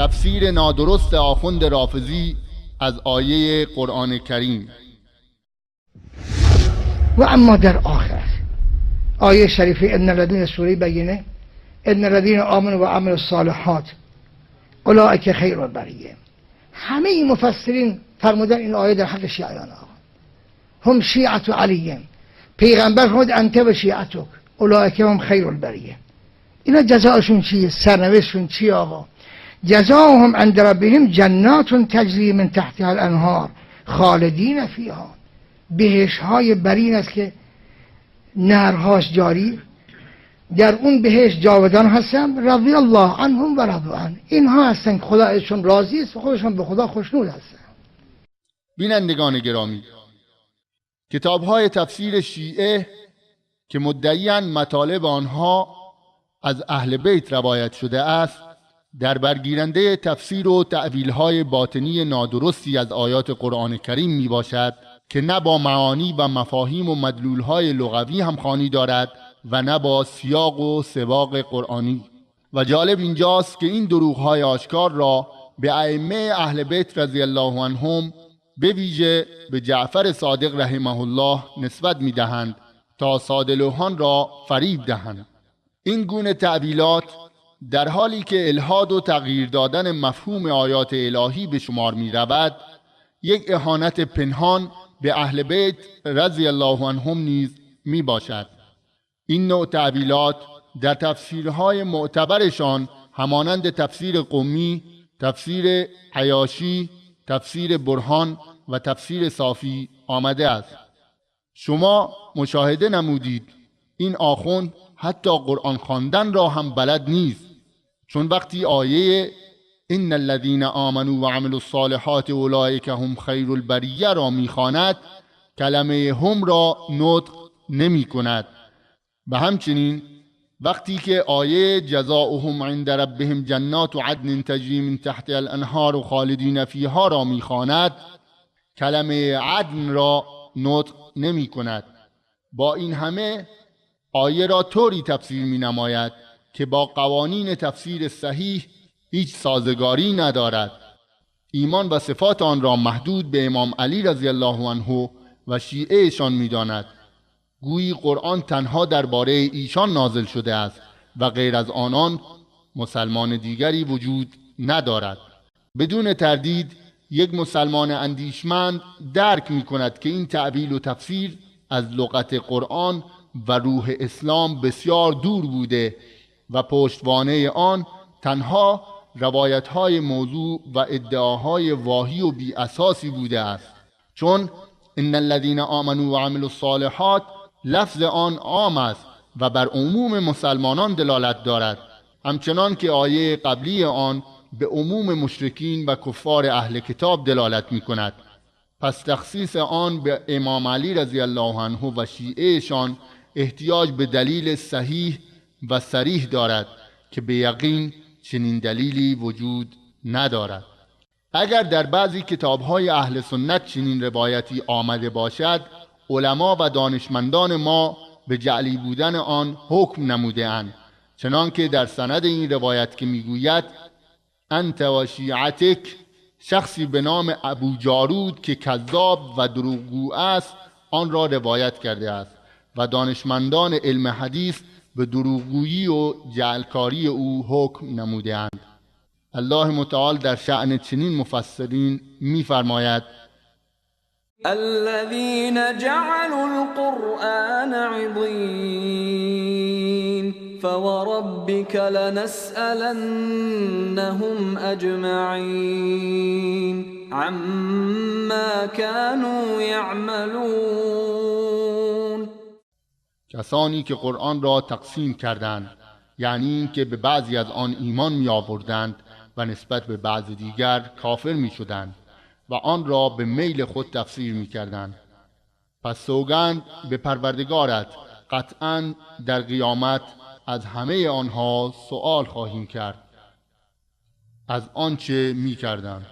تفسیر نادرست آخوند رافضی از آیه قرآن کریم. و اما در آخر آیه شریفه ان الذین، سوره بینه، ان الذین آمنوا و عملوا الصالحات اولئک خیر البریه. همه این مفسرین فرمودن این آیه در حق شیعیان هم شیعت علی، پیغمبر فرمود انت و شیعتک اولئک هم خیر البریه. اینا جزاءشون چیه؟ سرنوشتشون چیه آقا؟ جزاؤهم عند ربهم جنات تجری من تحتها الانهار خالدین فیها. بهشت های برین است که نهرهاش جاری، در اون بهشت جاودان هستن. رضی الله عنهم و رضوا عنه. اینها هستن که خدا ازشون راضی است و خودشون به خدا خوشنود هستن. بینندگان گرامی، کتاب‌های تفسیر شیعه که مدعیاً مطالب آنها از اهل بیت روایت شده است، در برگیرنده تفسیر و تأویل‌های باطنی نادرستی از آیات قرآن کریم می باشد که نه با معانی و مفاهیم و مدلول‌های لغوی همخوانی دارد و نه با سیاق و سواق قرآنی. و جالب اینجاست که این دروغ‌های آشکار را به ائمه اهل بیت رضی الله عنهم، به ویژه به جعفر صادق رحمه الله نسبت می‌دهند تا ساده‌لوحان را فریب دهند. این گونه تعبیلات در حالی که الحاد و تغییر دادن مفهوم آیات الهی به شمار می رود، یک اهانت پنهان به اهل بیت رضی الله عنهم نیز می باشد. این نوع تعبیلات در تفسیرهای معتبرشان همانند تفسیر قمی، تفسیر عیاشی، تفسیر برهان و تفسیر صافی آمده است. شما مشاهده نمودید این آخوند حتی قرآن خواندن را هم بلد نیست، چون وقتی آیه ان الذین آمنوا و عملوا الصالحات اولئک هم خیر البریه را میخواند، کلمه هم را نطق نمی کند. و همچنین وقتی که آیه جزاؤهم عند ربهم جنات عدن تجری من تحتها الانهار خالدین فیها را میخواند، کلمه عدن را نطق نمی کند. با این همه آیه را طوری تفسیر می نماید که با قوانین تفسیر صحیح هیچ سازگاری ندارد. ایمان و صفات آن را محدود به امام علی رضی الله عنه و شیعهشان می داند. گویی قرآن تنها درباره ایشان نازل شده است و غیر از آنان مسلمان دیگری وجود ندارد. بدون تردید یک مسلمان اندیشمند درک می کند که این تعبیل و تفسیر از لغت قرآن و روح اسلام بسیار دور بوده و پشتوانه آن تنها روایت‌های موضوع و ادعاهای واهی و بی اساسی بوده است. چون ان الذین آمنوا و عملوا الصالحات لفظ آن عام است و بر عموم مسلمانان دلالت دارد، همچنان که آیه قبلی آن به عموم مشرکین و کفار اهل کتاب دلالت می کند. پس تخصیص آن به امام علی رضی الله عنه و شیعهشان احتیاج به دلیل صحیح و صریح دارد که به یقین چنین دلیلی وجود ندارد. اگر در بعضی کتاب‌های اهل سنت چنین روایتی آمده باشد، علما و دانشمندان ما به جعلی بودن آن حکم نموده اند، چنان که در سند این روایت که میگوید انت و شیعتک، شخصی به نام ابو جارود که کذاب و دروغگو است آن را روایت کرده است و دانشمندان علم حدیث به دروغگویی و جعلکاری او حکم نموده اند. الله متعال در شأن چنین مفسرین می‌فرماید الذين جعلوا القرآن عضين فوربك لنسألنهم أجمعين عما كانوا يعملون. کسانی که قرآن را تقسیم کردند، یعنی این که به بعضی از آن ایمان می آوردند و نسبت به بعض دیگر کافر می شدند و آن را به میل خود تفسیر می کردند. پس سوگند به پروردگارت، قطعاً در قیامت از همه آنها سؤال خواهیم کرد از آنچه می کردند.